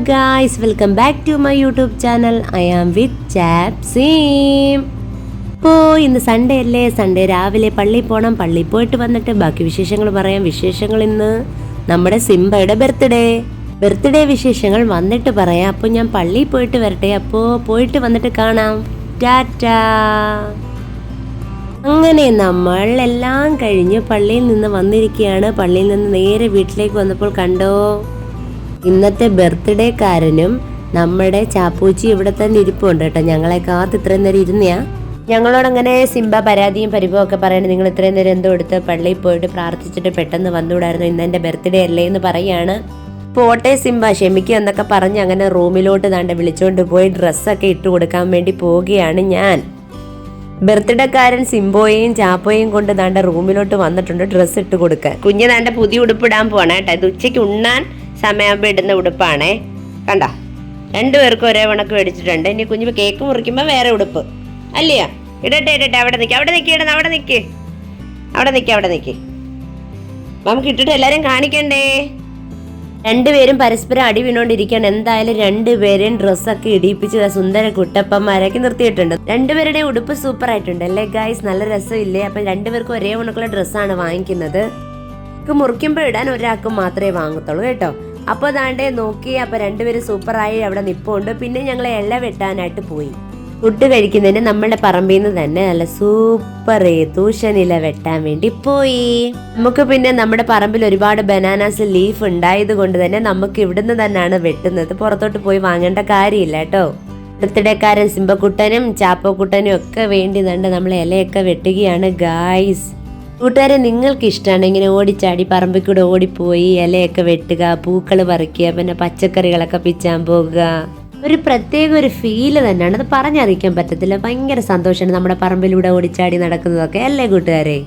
guys, welcome back to my YouTube channel. I am with Chapsim. ഇന്ന് Sunday അല്ലേ, Sunday രാവിലെ പള്ളിയിൽ പോകണം. പള്ളിയിൽ പോയിട്ട് വന്നിട്ട് ബാക്കി വിശേഷങ്ങൾ പറയാം. വിശേഷങ്ങൾ ഇന്ന് നമ്മുടെ സിംബയുടെ ബർത്ത്ഡേ വിശേഷങ്ങൾ വന്നിട്ട് പറയാം. അപ്പോൾ ഞാൻ പള്ളിയിൽ പോയിട്ട് വരട്ടെ, അപ്പോൾ പോയിട്ട് വന്നിട്ട് കാണാം. ടാറ്റാ. അങ്ങനെ നമ്മൾ എല്ലാം കഴിഞ്ഞ് പള്ളിയിൽ നിന്ന് വന്നിരിക്കുകയാണ്. പള്ളിയിൽ നിന്ന് നേരെ വീട്ടിലേക്ക് വന്നപ്പോൾ കണ്ടോ, ഇന്നത്തെ ബർത്ത്ഡേക്കാരനും നമ്മുടെ ചാപ്പൂച്ചി ഇവിടെ തന്നെ ഇരിപ്പുണ്ട് കേട്ടോ. ഞങ്ങളെ കാത്ത് ഇത്രയും നേരം ഇരുന്നയാ. ഞങ്ങളോടങ്ങനെ സിംബ പരാതിയും പരിഭവം ഒക്കെ പറയണേ, നിങ്ങൾ ഇത്രയും നേരം എന്തോ എടുത്ത് പള്ളിയിൽ പോയിട്ട് പ്രാർത്ഥിച്ചിട്ട് പെട്ടെന്ന് വന്നുകൂടായിരുന്നു, ഇന്ന് എൻ്റെ ബർത്ത്ഡേ അല്ലേ എന്ന് പറയാണ്. പോട്ടെ സിംബ, ക്ഷമിക്കുക എന്നൊക്കെ പറഞ്ഞ് അങ്ങനെ റൂമിലോട്ട് താണ്ടെ വിളിച്ചോണ്ട് പോയി ഡ്രസ്സൊക്കെ ഇട്ട് കൊടുക്കാൻ വേണ്ടി പോവുകയാണ് ഞാൻ. ബർത്ത്ഡേക്കാരൻ സിംബോയെയും ചാപ്പോയെയും കൊണ്ട് താണ്ടെ റൂമിലോട്ട് വന്നിട്ടുണ്ട് ഡ്രസ്സ് ഇട്ട് കൊടുക്കാൻ. കുഞ്ഞ് താണ്ടെ പുതിയ ഉടുപ്പിടാൻ പോണേ കേട്ടോ. ഇത് ഉച്ചയ്ക്ക് ഉണ്ണാൻ സമയമാകുമ്പോൾ ഇടുന്ന ഉടുപ്പാണേ. കണ്ട, രണ്ടുപേർക്കും ഒരേ ഉണക്ക് മേടിച്ചിട്ടുണ്ട്. ഇനി കുഞ്ഞു കേക്ക് മുറിക്കുമ്പോൾ വേറെ ഉടുപ്പ് അല്ലയാ. ഇടട്ടെ അവിടെ നിൽക്കി നമുക്ക് ഇട്ടിട്ട് എല്ലാരും കാണിക്കണ്ടേ. രണ്ടുപേരും പരസ്പരം അടി വീണോണ്ടിരിക്കുകയാണ്. എന്തായാലും രണ്ടുപേരെയും ഡ്രസ്സൊക്കെ ഇടിപ്പിച്ച് സുന്ദര കുട്ടപ്പന്മാരൊക്കെ നിർത്തിയിട്ടുണ്ട്. രണ്ടുപേരുടെ ഉടുപ്പ് സൂപ്പർ ആയിട്ടുണ്ട് അല്ലേ ഗൈസ്, നല്ല രസമില്ലേ. അപ്പൊ രണ്ടുപേർക്കും ഒരേ ഉണക്കുള്ള ഡ്രസ്സാണ് വാങ്ങിക്കുന്നത്. മുറിക്കുമ്പോൾ ഇടാൻ ഒരാൾക്ക് മാത്രമേ വാങ്ങത്തുള്ളൂ കേട്ടോ. അപ്പോൾ അതാണ്ടേ നോക്കി, അപ്പൊ രണ്ടുപേരും സൂപ്പറായി അവിടെ നിപ്പുണ്ട്. പിന്നെ ഞങ്ങൾ ഇല വെട്ടാനായിട്ട് പോയി. ഫുഡ് കഴിക്കുന്നതിന് നമ്മളുടെ പറമ്പിൽ നിന്ന് തന്നെ നല്ല സൂപ്പർ തൂഷനില വെട്ടാൻ വേണ്ടി പോയി. നമുക്ക് പിന്നെ നമ്മുടെ പറമ്പിൽ ഒരുപാട് ബനാനാസ് ലീഫ് ഉണ്ടായത് കൊണ്ട് തന്നെ നമുക്ക് ഇവിടുന്ന് തന്നെയാണ് വെട്ടുന്നത്. പുറത്തോട്ട് പോയി വാങ്ങേണ്ട കാര്യമില്ല കേട്ടോ. ബർത്ത്ഡേക്കാരൻ സിംബക്കുട്ടനും ചാപ്പോക്കുട്ടനും ഒക്കെ വേണ്ടി തന്നെ നമ്മൾ ഇലയൊക്കെ വെട്ടുകയാണ് ഗായ്സ്. കൂട്ടുകാരെ, നിങ്ങൾക്ക് ഇഷ്ടമാണ് ഇങ്ങനെ ഓടിച്ചാടി പറമ്പിൽ കൂടെ ഓടിപ്പോയി ഇലയൊക്കെ വെട്ടുക, പൂക്കൾ പറിക്കുക, പിന്നെ പച്ചക്കറികളൊക്കെ പിച്ചാൻ പോകുക, ഒരു പ്രത്യേക ഒരു ഫീല് തന്നെയാണ്. അത് പറഞ്ഞറിയിക്കാൻ പറ്റത്തില്ല. ഭയങ്കര സന്തോഷമാണ് നമ്മുടെ പറമ്പിലൂടെ ഓടിച്ചാടി നടക്കുന്നതൊക്കെ അല്ലേ കൂട്ടുകാരെ.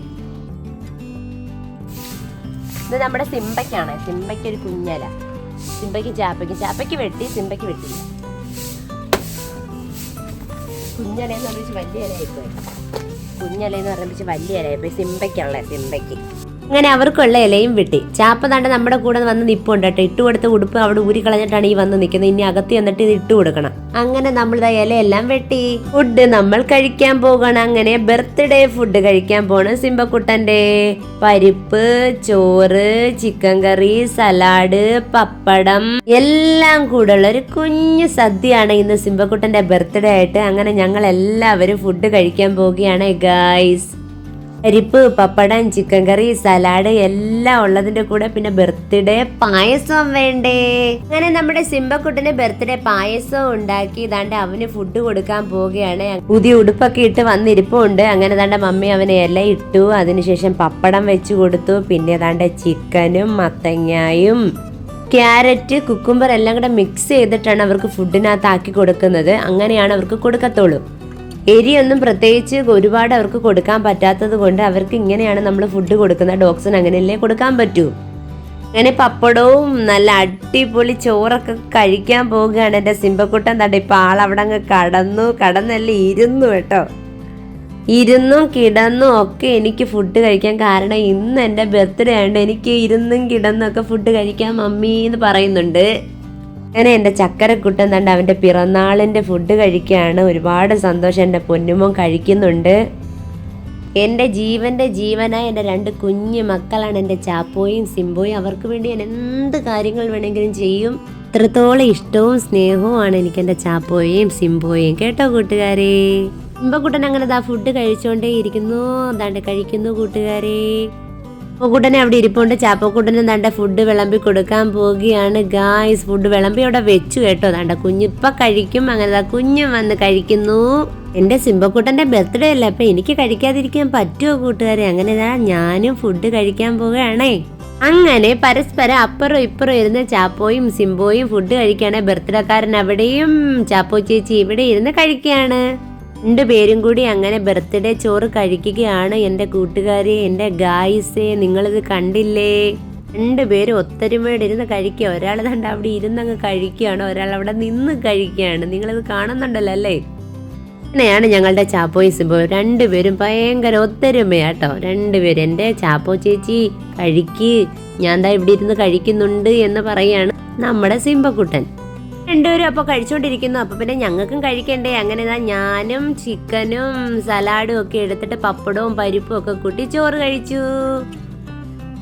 ഇത് നമ്മുടെ സിംബയ്ക്കാണ്. സിംബയ്ക്ക് ഒരു കുഞ്ഞല, സിംബയ്ക്ക് ചാപ്പയ്ക്ക് വെട്ടി, സിംബയ്ക്ക് വെട്ടില്ല. കുഞ്ഞലയെന്ന് പറഞ്ഞിട്ട് വലിയ ഇലയായിപ്പോയി. കുഞ്ഞലയെന്ന് പറഞ്ഞിട്ട് വലിയ ഇലയായിപ്പോയി. സിംബയ്ക്ക് അങ്ങനെ അവർക്കുള്ള ഇലയും വെട്ടി. ചാപ്പ താണ്ട നമ്മുടെ കൂടെ വന്ന് നിപ്പുണ്ട് കേട്ടോ. ഇട്ട് കൊടുത്ത ഉടുപ്പ് അവിടെ ഊരി കളഞ്ഞിട്ടാണ് ഈ വന്ന് നിൽക്കുന്നത്. ഇനി അകത്ത് എന്നിട്ട് ഇത് ഇട്ട് കൊടുക്കണം. അങ്ങനെ നമ്മൾ ഇലയെല്ലാം വെട്ടി ഫുഡ് നമ്മൾ കഴിക്കാൻ പോകണം. അങ്ങനെ ബർത്ത്ഡേ ഫുഡ് കഴിക്കാൻ പോണം. സിംബക്കുട്ടന്റെ പരിപ്പ്, ചോറ്, ചിക്കൻ കറി, സലാഡ്, പപ്പടം എല്ലാം കൂടെ ഉള്ള ഒരു കുഞ്ഞു സദ്യയാണ് ഇന്ന് സിംബക്കുട്ടന്റെ ബർത്ത്ഡേ ആയിട്ട്. അങ്ങനെ ഞങ്ങൾ എല്ലാവരും ഫുഡ് കഴിക്കാൻ പോവുകയാണ് ഗായ്സ്. പരിപ്പ്, പപ്പടം, ചിക്കൻ കറി, സലാഡ് എല്ലാം ഉള്ളതിന്റെ കൂടെ പിന്നെ ബർത്ത്ഡേ പായസം വേണ്ടേ. അങ്ങനെ നമ്മുടെ സിംബക്കുട്ടന് ബർത്ത്ഡേ പായസം ഉണ്ടാക്കി ഇതാണ്ട് അവന് ഫുഡ് കൊടുക്കാൻ പോവുകയാണ്. പുതിയ ഉടുപ്പൊക്കെ ഇട്ട് വന്നിരിപ്പുണ്ട്. അങ്ങനെ താണ്ട മമ്മി അവന് ഇല ഇട്ടു. അതിനുശേഷം പപ്പടം വെച്ചു കൊടുത്തു. പിന്നെ താണ്ട ചിക്കനും മത്തങ്ങായും ക്യാരറ്റ്, കുക്കുംബർ എല്ലാം കൂടെ മിക്സ് ചെയ്തിട്ടാണ് അവർക്ക് ഫുഡിനകത്ത് ആക്കി കൊടുക്കുന്നത്. അങ്ങനെയാണ് അവർക്ക് കൊടുക്കത്തുള്ളൂ. എരിയൊന്നും പ്രത്യേകിച്ച് ഒരുപാട് അവർക്ക് കൊടുക്കാൻ പറ്റാത്തത് കൊണ്ട് അവർക്ക് ഇങ്ങനെയാണ് നമ്മൾ ഫുഡ് കൊടുക്കുന്നത്. ഡോഗ്സിന് അങ്ങനെയല്ലേ കൊടുക്കാൻ പറ്റൂ. അങ്ങനെ പപ്പടവും നല്ല അടിപൊളി ചോറൊക്കെ കഴിക്കാൻ പോവുകയാണ് എൻ്റെ സിംബക്കുട്ടൻ. തണ്ട ഇപ്പം ആളവിടെ അങ്ങ് കടന്നല്ലേ ഇരുന്നു കേട്ടോ. ഇരുന്നും കിടന്നും ഒക്കെ എനിക്ക് ഫുഡ് കഴിക്കാൻ. കാരണം ഇന്ന് എൻ്റെ ബർത്ത്ഡേ ആയതുകൊണ്ട് എനിക്ക് ഇരുന്നും കിടന്നും ഒക്കെ ഫുഡ് കഴിക്കാൻ മമ്മി എന്ന് പറയുന്നുണ്ട്. അങ്ങനെ എൻ്റെ ചക്കരക്കുട്ടൻ തണ്ട് അവൻ്റെ പിറന്നാളിൻ്റെ ഫുഡ് കഴിക്കുകയാണ്. ഒരുപാട് സന്തോഷം. എൻ്റെ പൊന്നുമോൻ കഴിക്കുന്നുണ്ട്. എൻ്റെ ജീവനായ എൻ്റെ രണ്ട് കുഞ്ഞു മക്കളാണ് എൻ്റെ ചാപ്പോയും സിംബോയും. അവർക്ക് വേണ്ടി ഞാൻ എന്ത് കാര്യങ്ങൾ വേണമെങ്കിലും ചെയ്യും. ഇത്രത്തോളം ഇഷ്ടവും സ്നേഹവുമാണ് എനിക്ക് എൻ്റെ ചാപ്പോയും സിംബോയും കേട്ടോ കൂട്ടുകാരെ. സിംബക്കുട്ടൻ അങ്ങനെ ഫുഡ് കഴിച്ചുകൊണ്ടേ ഇരിക്കുന്നു. എന്താണ്ട് കഴിക്കുന്നു കൂട്ടുകാരെ. ചാപ്പക്കുട്ടനെ അവിടെ ഇരിപ്പുണ്ട്. ചാപ്പക്കുട്ടനും തന്റെ ഫുഡ് വിളമ്പി കൊടുക്കാൻ പോവുകയാണ് ഗായ്സ്. ഫുഡ് വിളമ്പി അവിടെ വെച്ചു കേട്ടോ. തന്റെ കുഞ്ഞിപ്പ കഴിക്കും. അങ്ങനെ കുഞ്ഞും വന്ന് കഴിക്കുന്നു. എന്റെ സിംബക്കുട്ടന്റെ ബർത്ത്ഡേ അല്ലേ, അപ്പൊ എനിക്ക് കഴിക്കാതിരിക്കാൻ പറ്റുമോ കൂട്ടുകാരെ. അങ്ങനെ ഞാനും ഫുഡ് കഴിക്കാൻ പോവുകയാണേ. അങ്ങനെ പരസ്പരം അപ്പുറം ഇപ്പുറം ഇരുന്ന് ചാപ്പോയും സിംബോയും ഫുഡ് കഴിക്കുകയാണ്. ബർത്ത്ഡേക്കാരൻ അവിടെയും ചാപ്പോ ചേച്ചി ഇവിടെ ഇരുന്ന് കഴിക്കുകയാണ്. രണ്ടുപേരും കൂടി അങ്ങനെ ബർത്ത്ഡേ ചോറ് കഴിക്കുകയാണ്. എൻ്റെ കൂട്ടുകാരെ, എൻ്റെ ഗായ്സേ, നിങ്ങളിത് കണ്ടില്ലേ? രണ്ടുപേരും ഒത്തൊരുമയോടെ ഇരുന്ന് കഴിക്കുക. ഒരാൾ കണ്ട് അവിടെ ഇരുന്നങ്ങ് കഴിക്കുകയാണ്, ഒരാൾ അവിടെ നിന്ന് കഴിക്കുകയാണ്. നിങ്ങളിത് കാണുന്നുണ്ടല്ലോ അല്ലേ? അങ്ങനെയാണ് ഞങ്ങളുടെ ചാപ്പോയും സിംബോയും രണ്ടുപേരും ഭയങ്കര ഒത്തൊരുമയാട്ടോ. രണ്ടുപേരും എൻ്റെ ചാപ്പോ ചേച്ചി കഴിക്ക്, ഞാൻ ദാ ഇവിടെ ഇരുന്ന് കഴിക്കുന്നുണ്ട് എന്ന് പറയാണ് നമ്മുടെ സിംബക്കുട്ടൻ. രണ്ടുപേരും അപ്പോൾ കഴിച്ചുകൊണ്ടിരിക്കുന്നു. അപ്പോൾ പിന്നെ ഞങ്ങൾക്കും കഴിക്കണ്ടേ. അങ്ങനെ ഞാനും ചിക്കനും സലാഡും ഒക്കെ എടുത്തിട്ട് പപ്പടവും പരിപ്പും ഒക്കെ കൂട്ടി ചോറ് കഴിച്ചു.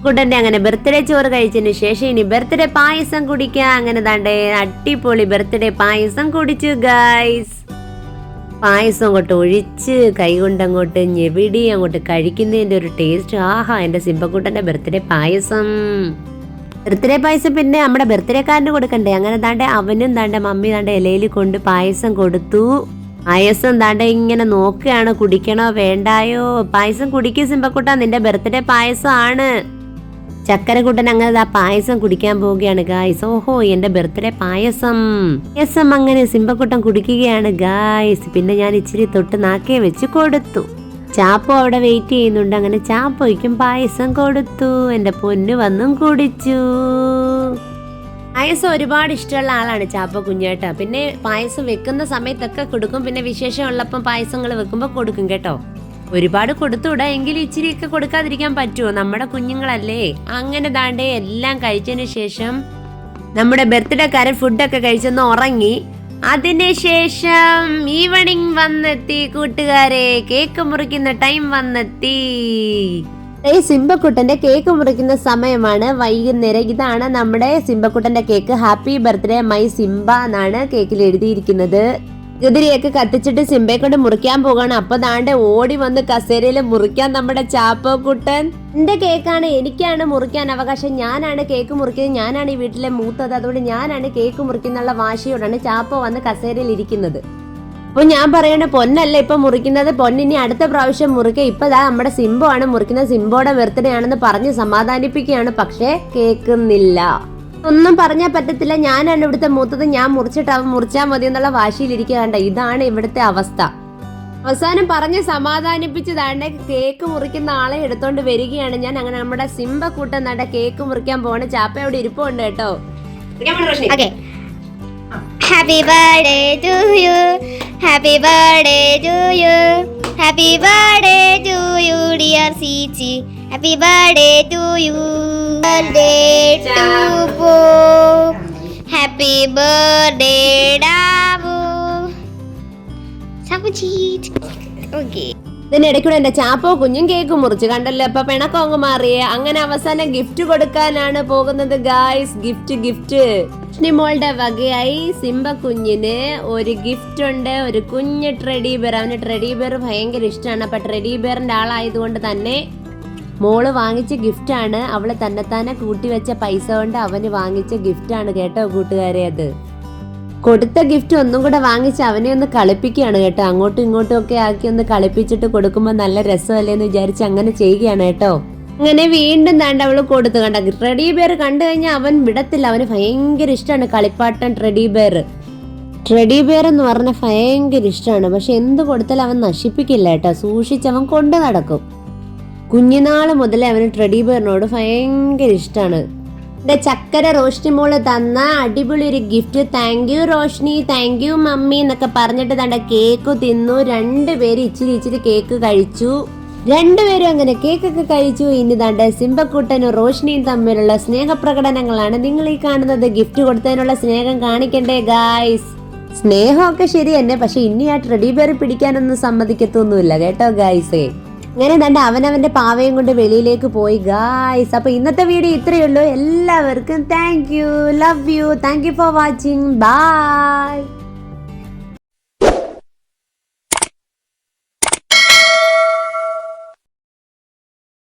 കുട്ടൻ്റെ അങ്ങനെ ബർത്ത്ഡേ ചോറ് കഴിച്ചതിന് ശേഷം ഇനി ബർത്ത്ഡേ പായസം കുടിക്കാം. അങ്ങനെ താണ്ടേ അടിപൊളി ബർത്ത്ഡേ പായസം കുടിച്ചു ഗൈസ്. പായസം അങ്ങോട്ട് ഒഴിച്ച് കൈ കൊണ്ട് അങ്ങോട്ട് ഞെവിടി അങ്ങോട്ട് കഴിക്കുന്നതിൻ്റെ ഒരു ടേസ്റ്റ്, ആഹാ! എൻ്റെ സിംബക്കുട്ടൻ്റെ ബർത്ത്ഡേ പായസം. ബർത്ത്ഡേ പായസം പിന്നെ നമ്മുടെ ബർത്ത്ഡേക്കാരന് കൊടുക്കണ്ടേ. അങ്ങനെ താണ്ടെ അവനും താണ്ടെ മമ്മി താണ്ടെ ഇലയിൽ കൊണ്ട് പായസം കൊടുത്തു. പായസം താണ്ടെ ഇങ്ങനെ നോക്കുകയാണ്, കുടിക്കണോ വേണ്ടായോ. പായസം കുടിക്കും സിംബക്കുട്ട, നിന്റെ ബർത്ത്ഡേ പായസമാണ്. ചക്കരക്കുട്ടൻ അങ്ങനെ ആ പായസം കുടിക്കാൻ പോവുകയാണ് ഗായ്സ്. ഓഹോ, എന്റെ ബർത്ത്ഡേ പായസം. അങ്ങനെ സിംബക്കുട്ടൻ കുടിക്കുകയാണ് ഗായ്സ്. പിന്നെ ഞാൻ ഇച്ചിരി തൊട്ട് നാക്കേ വെച്ച് കൊടുത്തു. ചാപ്പോ അവിടെ വെയിറ്റ് ചെയ്യുന്നുണ്ട്. അങ്ങനെ ചാപ്പോയ്ക്കും പായസം കൊടുത്തു. എന്റെ പൊന്നു വന്നും കുടിച്ചു. പായസം ഒരുപാട് ഇഷ്ടമുള്ള ആളാണ് ചാപ്പ കുഞ്ഞേട്ട. പിന്നെ പായസം വെക്കുന്ന സമയത്തൊക്കെ കൊടുക്കും, പിന്നെ വിശേഷം ഉള്ളപ്പം പായസങ്ങൾ വെക്കുമ്പോൾ കൊടുക്കും കേട്ടോ. ഒരുപാട് കൊടുത്തുവിടാ, എങ്കിലും ഇച്ചിരിയൊക്കെ കൊടുക്കാതിരിക്കാൻ പറ്റുമോ, നമ്മുടെ കുഞ്ഞുങ്ങളല്ലേ. അങ്ങനെ താണ്ടേ എല്ലാം കഴിച്ചതിന് ശേഷം നമ്മുടെ ബർത്ത്ഡേക്കാരൻ ഫുഡൊക്കെ കഴിച്ചൊന്ന് ഉറങ്ങി. അതിനുശേഷം ഈവനിങ് വന്നെത്തി കൂട്ടുകാരെ, കേക്ക് മുറിക്കുന്ന ടൈം വന്നെത്തി. സിംബക്കുട്ടന്റെ കേക്ക് മുറിക്കുന്ന സമയമാണ്, വൈകുന്നേരം. ഇതാണ് നമ്മുടെ സിംബക്കുട്ടന്റെ cake. Happy birthday my Simba എന്നാണ് കേക്കിൽ എഴുതിയിരിക്കുന്നത്. കുതിരയൊക്കെ കത്തിച്ചിട്ട് സിംബയെ കൊണ്ട് മുറിക്കാൻ പോകാണ്. അപ്പൊ ദാണ്ടെ ഓടി വന്ന് കസേരയില് മുറിക്കാൻ നമ്മുടെ ചാപ്പോ കുട്ടൻ. എന്റെ കേക്കാണ്, എനിക്കാണ് മുറിക്കാൻ അവകാശം, ഞാനാണ് കേക്ക് മുറിക്കുന്നത്, ഞാനാണ് ഈ വീട്ടിലെ മൂത്തത്, അതുകൊണ്ട് ഞാനാണ് കേക്ക് മുറിക്കുന്നുള്ള വാശിയോടാണ് ചാപ്പോ വന്ന് കസേരയിൽ ഇരിക്കുന്നത്. അപ്പൊ ഞാൻ പറയണ പൊന്നല്ല ഇപ്പൊ മുറിക്കുന്നത്, പൊന്നിനി അടുത്ത പ്രാവശ്യം മുറിക്കുക. ഇപ്പതാ നമ്മുടെ സിംബോ ആണ് മുറിക്കുന്നത്, സിംബോയുടെ ബർത്ത്ഡേ ആണെന്ന് പറഞ്ഞ് സമാധാനിപ്പിക്കുകയാണ്. പക്ഷെ കേൾക്കുന്നില്ല. ഒന്നും പറഞ്ഞാൽ പറ്റത്തില്ല, ഞാനാണ് ഇവിടുത്തെ മൂത്തത്, ഞാൻ മുറിച്ചിട്ട് അവൻ മുറിച്ചാൽ മതി എന്നുള്ള വാശിയിലിരിക്കുക. ഇതാണ് ഇവിടുത്തെ അവസ്ഥ. അവസാനം പറഞ്ഞ് സമാധാനിപ്പിച്ചതാണ് കേക്ക് മുറിക്കുന്ന ആളെ എടുത്തോണ്ട് വരികയാണ് ഞാൻ. അങ്ങനെ നമ്മുടെ സിംബ കൂട്ടം നട കേക്ക് മുറിക്കാൻ പോവാണ്. ചാപ്പ അവിടെ ഇരിപ്പുണ്ട് കേട്ടോ. Happy birthday to you, happy birthday to you, happy birthday to you dear Sichi, happy birthday to you, birthday to Bo, happy birthday Dabu, Sabuji, okay. ഇതിനിടയ്ക്കൂടെ എന്റെ ചാപ്പോ കുഞ്ഞും കേക്ക് മുറിച്ച് കണ്ടല്ലോ. അപ്പൊ പിണക്കങ്ങ് മാറിയേ. അങ്ങനെ അവസാനം ഗിഫ്റ്റ് കൊടുക്കാനാണ് പോകുന്നത് ഗായ്സ്. ഗിഫ്റ്റ് മോളുടെ വകയായി സിംബ കുഞ്ഞിന് ഒരു ഗിഫ്റ്റ് ഉണ്ട്, ഒരു കുഞ്ഞ് ടെഡി ബെയർ. അവന് ടെഡി ബെയർ ഭയങ്കര ഇഷ്ടമാണ്. അപ്പൊ ടെഡി ബെയറിന്റെ ആളായതുകൊണ്ട് തന്നെ മോള് വാങ്ങിച്ച ഗിഫ്റ്റാണ്. അവള് തന്നെത്താനെ കൂട്ടിവെച്ച പൈസ കൊണ്ട് അവന് വാങ്ങിച്ച ഗിഫ്റ്റാണ് കേട്ടോ കൂട്ടുകാരെ. അത് കൊടുത്ത ഗിഫ്റ്റ് ഒന്നും കൂടെ വാങ്ങിച്ച് അവനെ ഒന്ന് കളിപ്പിക്കുകയാണ് കേട്ടോ. അങ്ങോട്ടും ഇങ്ങോട്ടും ഒക്കെ ആക്കി ഒന്ന് കളിപ്പിച്ചിട്ട് കൊടുക്കുമ്പോൾ നല്ല രസമല്ലേന്ന് വിചാരിച്ച് അങ്ങനെ ചെയ്യുകയാണ് കേട്ടോ. അങ്ങനെ വീണ്ടും താണ്ട് അവള് കൊടുത്തു. കണ്ട ടെഡി ബെയർ കണ്ടു കഴിഞ്ഞാൽ അവൻ വിടത്തില്ല. അവന് ഭയങ്കര ഇഷ്ടമാണ് കളിപ്പാട്ടം ടെഡി ബെയർ. ടെഡി ബെയർ എന്ന് പറഞ്ഞാൽ ഭയങ്കര ഇഷ്ടമാണ്. പക്ഷെ എന്ത് കൊടുത്താലും അവൻ നശിപ്പിക്കില്ല കേട്ടോ, സൂക്ഷിച്ചവൻ കൊണ്ടു നടക്കും. കുഞ്ഞുനാള് മുതലേ അവന് ടെഡി ബെയറിനോട് ഭയങ്കര ഇഷ്ടമാണ്. എന്റെ ചക്കര റോഷ്നി മോള് തന്ന അടിപൊളി ഒരു gift. Thank you Roshni, thank you mummy എന്നൊക്കെ പറഞ്ഞിട്ട് തന്റെ കേക്ക് തിന്നു. രണ്ടുപേരും ഇച്ചിരി കേക്ക് കഴിച്ചു. രണ്ടുപേരും അങ്ങനെ കേക്കൊക്കെ കഴിച്ചു. ഇനി തന്റെ സിംബക്കുട്ടനും റോഷ്നിയും തമ്മിലുള്ള സ്നേഹപ്രകടനങ്ങളാണ് നിങ്ങൾ ഈ കാണുന്നത്. ഗിഫ്റ്റ് കൊടുത്തതിനുള്ള സ്നേഹം കാണിക്കണ്ടേ ഗായ്സ്. സ്നേഹമൊക്കെ ശരി തന്നെ, പക്ഷെ ഇനി ആ ടെഡി ബെയർ പിടിക്കാനൊന്നും സമ്മതിക്കത്തൊന്നുമില്ല കേട്ടോ ഗായ്സേ. അങ്ങനെ തന്നെ അവനവന്റെ പാവയും കൊണ്ട് വെളിയിലേക്ക് പോയി ഗായ്സ്. അപ്പൊ ഇന്നത്തെ വീഡിയോ ഇത്രയേ ഉള്ളൂ. എല്ലാവർക്കും thank you, love you, thank you for watching, by.